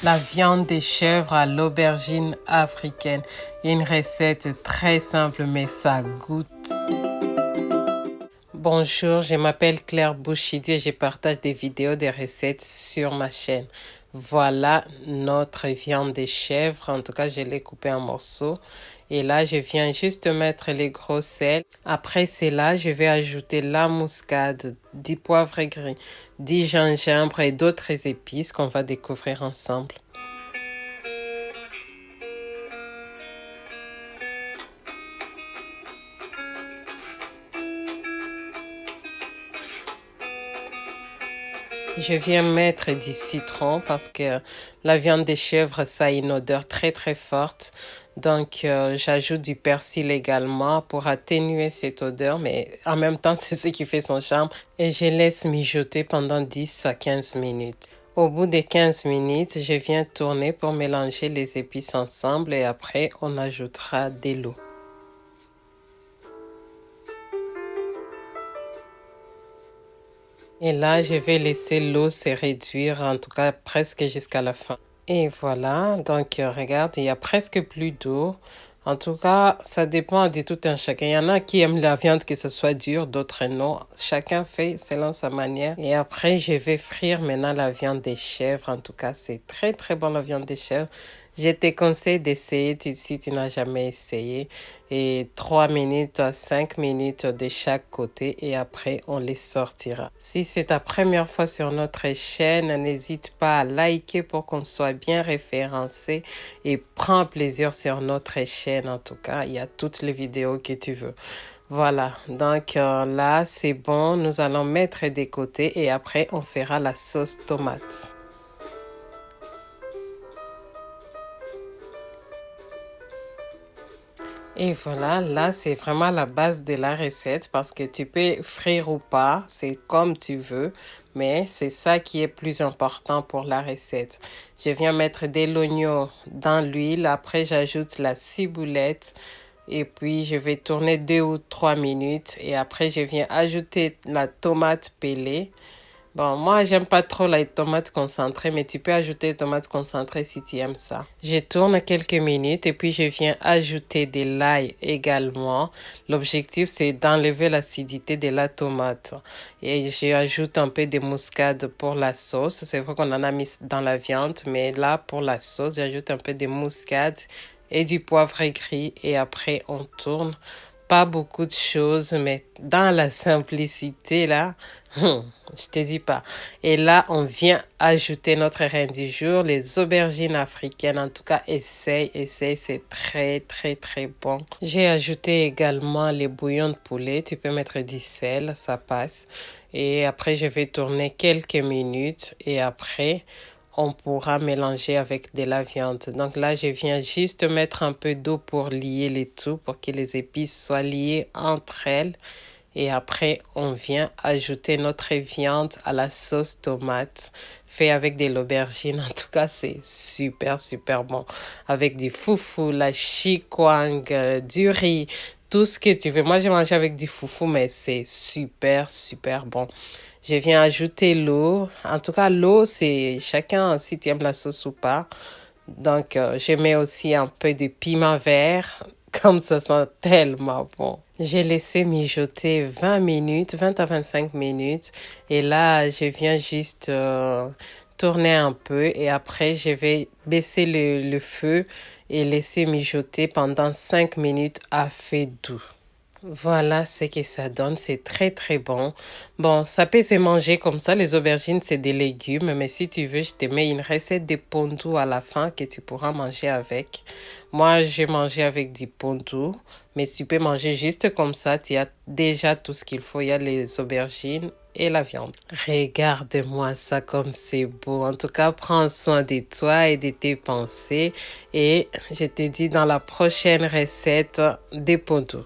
La viande de chèvre à l'aubergine africaine. Une recette très simple, mais ça goûte. Bonjour, je m'appelle Claire Bouchidi et je partage des vidéos de recettes sur ma chaîne. Voilà notre viande de chèvre. En tout cas, je l'ai coupée en morceaux. Et là, je viens juste mettre les gros sels. Après cela, je vais ajouter la muscade, du poivre gris, du gingembre et d'autres épices qu'on va découvrir ensemble. Je viens mettre du citron parce que la viande de chèvre, ça a une odeur très très forte. Donc, j'ajoute du persil également pour atténuer cette odeur, mais en même temps, c'est ce qui fait son charme. Et je laisse mijoter pendant 10 à 15 minutes. Au bout de 15 minutes, je viens tourner pour mélanger les épices ensemble et après, on ajoutera de l'eau. Et là, je vais laisser l'eau se réduire, en tout cas presque jusqu'à la fin. Et voilà, donc regarde, il y a presque plus d'eau. En tout cas, ça dépend de tout un chacun. Il y en a qui aiment la viande que ce soit dur, d'autres non. Chacun fait selon sa manière. Et après, je vais frire maintenant la viande des chèvres. En tout cas, c'est très très bon la viande des chèvres. Je te conseille d'essayer si tu n'as jamais essayé. Et 3 minutes à 5 minutes de chaque côté et après on les sortira. Si c'est ta première fois sur notre chaîne, n'hésite pas à liker pour qu'on soit bien référencé et prends plaisir sur notre chaîne. En tout cas, il y a toutes les vidéos que tu veux. Voilà, donc là c'est bon, nous allons mettre des côtés et après on fera la sauce tomate. Et voilà, là, c'est vraiment la base de la recette parce que tu peux frire ou pas, c'est comme tu veux, mais c'est ça qui est plus important pour la recette. Je viens mettre de l'oignon dans l'huile, après j'ajoute la ciboulette et puis je vais tourner 2 ou 3 minutes et après je viens ajouter la tomate pelée. Bon, moi, j'aime pas trop la tomate concentrée, mais tu peux ajouter tomate concentrée si tu aimes ça. Je tourne quelques minutes et puis je viens ajouter de l'ail également. L'objectif, c'est d'enlever l'acidité de la tomate. Et j'ajoute un peu de muscade pour la sauce. C'est vrai qu'on en a mis dans la viande, mais là, pour la sauce, j'ajoute un peu de muscade et du poivre gris. Et après, on tourne. Pas beaucoup de choses, mais dans la simplicité, là, je te dis pas. Et là, on vient ajouter notre reine du jour, les aubergines africaines. En tout cas, essaye, c'est très, très, très bon. J'ai ajouté également les bouillons de poulet. Tu peux mettre du sel, ça passe. Et après, je vais tourner quelques minutes et après, on pourra mélanger avec de la viande. Donc là, je viens juste mettre un peu d'eau pour lier les tout, pour que les épices soient liées entre elles. Et après, on vient ajouter notre viande à la sauce tomate, fait avec de l'aubergine. En tout cas, c'est super, super bon. Avec du foufou, la chikwang, du riz, tout ce que tu veux. Moi, j'ai mangé avec du foufou, mais c'est super, super bon. Je viens ajouter l'eau. En tout cas, l'eau, c'est chacun si tu aimes la sauce ou pas. Donc, je mets aussi un peu de piment vert, comme ça sent tellement bon. J'ai laissé mijoter 20 minutes, 20 à 25 minutes. Et là, je viens juste tourner un peu. Et après, je vais baisser le feu et laisser mijoter pendant 5 minutes à feu doux. Voilà ce que ça donne, c'est très très bon. Bon, ça peut se manger comme ça, les aubergines c'est des légumes, mais si tu veux, je te mets une recette de pondu à la fin que tu pourras manger avec. Moi, j'ai mangé avec du pondu, mais tu peux manger juste comme ça, tu as déjà tout ce qu'il faut, il y a les aubergines et la viande. Regarde-moi ça comme c'est beau. En tout cas, prends soin de toi et de tes pensées et je te dis dans la prochaine recette des pondu.